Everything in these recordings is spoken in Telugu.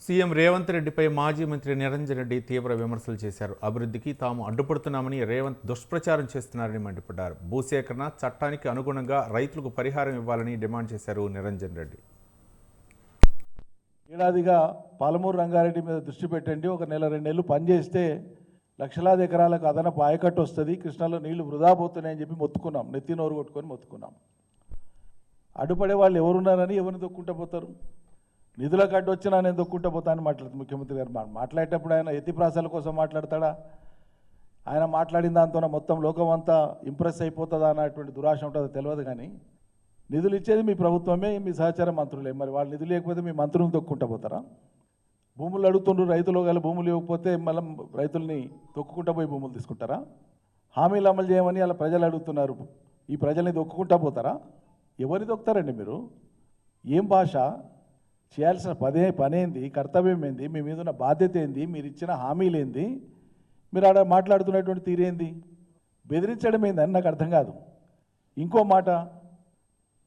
సీఎం రేవంత్ రెడ్డిపై మాజీ మంత్రి నిరంజన్ రెడ్డి తీవ్ర విమర్శలు చేశారు. అభివృద్ధికి తాము అడ్డుపడుతున్నామని రేవంత్ దుష్ప్రచారం చేస్తున్నారని మండిపడ్డారు. భూసేకరణ చట్టానికి అనుగుణంగా రైతులకు పరిహారం ఇవ్వాలని డిమాండ్ చేశారు నిరంజన్ రెడ్డి. ఏడాదిగా పాలమూరు రంగారెడ్డి మీద దృష్టి పెట్టండి, ఒక నెల 2 నెలలు పనిచేస్తే లక్షలాది ఎకరాలకు అదనపు ఆయకట్టు వస్తుంది, కృష్ణలో నీళ్లు వృధా పోతున్నాయని చెప్పి మొత్తుకున్నాం, నెత్తి నోరు కొట్టుకొని మొత్తుకున్నాం. అడ్డుపడే వాళ్ళు ఎవరున్నారని ఎవరిని దొక్కుంటూ పోతారు? నిధులకు అడ్డు వచ్చినా నేను దొక్కుంటూ పోతానని మాట్లాడుతుంది ముఖ్యమంత్రి గారు. మాట్లాడేటప్పుడు ఆయన ఎత్తిప్రాసాల కోసం మాట్లాడతాడా? ఆయన మాట్లాడిన దాంతో మొత్తం లోకం అంతా ఇంప్రెస్ అయిపోతుందా అన్నటువంటి దురాశ ఉంటుందో తెలియదు. కానీ నిధులు ఇచ్చేది మీ ప్రభుత్వమే, మీ సహచార మంత్రులే. మరి వాళ్ళు నిధులు లేకపోతే మీ మంత్రులను దొక్కుంటూ పోతారా? భూములు అడుగుతుండ్రు, రైతులు గల భూములు ఇవ్వకపోతే మళ్ళీ రైతుల్ని తొక్కుకుంటూ పోయి భూములు తీసుకుంటారా? హామీలు అమలు చేయమని అలా ప్రజలు అడుగుతున్నారు, ఈ ప్రజల్ని దొక్కుకుంటూ పోతారా? ఎవరిని దొక్కుతారండి మీరు? ఏం భాష? చేయాల్సిన పనేంది, కర్తవ్యం ఏంది, మీ మీద ఉన్న బాధ్యత ఏంది, మీరు ఇచ్చిన హామీలు ఏంది, మీరు ఆడ మాట్లాడుతున్నటువంటి తీరేంది? బెదిరించడం ఏందని నాకు అర్థం కాదు. ఇంకో మాట,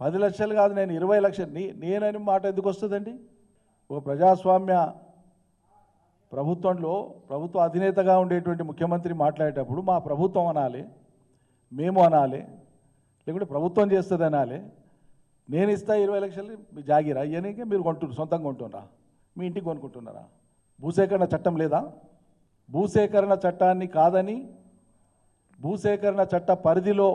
10 లక్షలు కాదు నేను 20 లక్షలు నేనని మాట ఎందుకు వస్తుందండి? ఒక ప్రజాస్వామ్య ప్రభుత్వంలో ప్రభుత్వ అధినేతగా ఉండేటువంటి ముఖ్యమంత్రి మాట్లాడేటప్పుడు మా ప్రభుత్వం అనాలి, మేము అనాలి, లేకుంటే ప్రభుత్వం చేస్తుంది అనాలి. నేను ఇస్తా 20 లక్షలు మీ జాగిరా ఇవన్నీ మీరు కొంటున్నారు, సొంతంగా కొంటున్నారా? మీ ఇంటికి కొనుక్కుంటున్నారా? భూసేకరణ చట్టం లేదా? భూసేకరణ చట్టాన్ని కాదని భూసేకరణ చట్ట పరిధిలో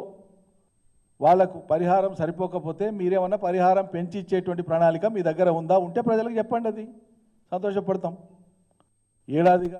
వాళ్లకు పరిహారం సరిపోకపోతే మీరేమన్నా పరిహారం పెంచి ఇచ్చేటువంటి ప్రణాళిక మీ దగ్గర ఉందా? ఉంటే ప్రజలకు చెప్పండి, అది సంతోషపడతాం. ఏడాదిగా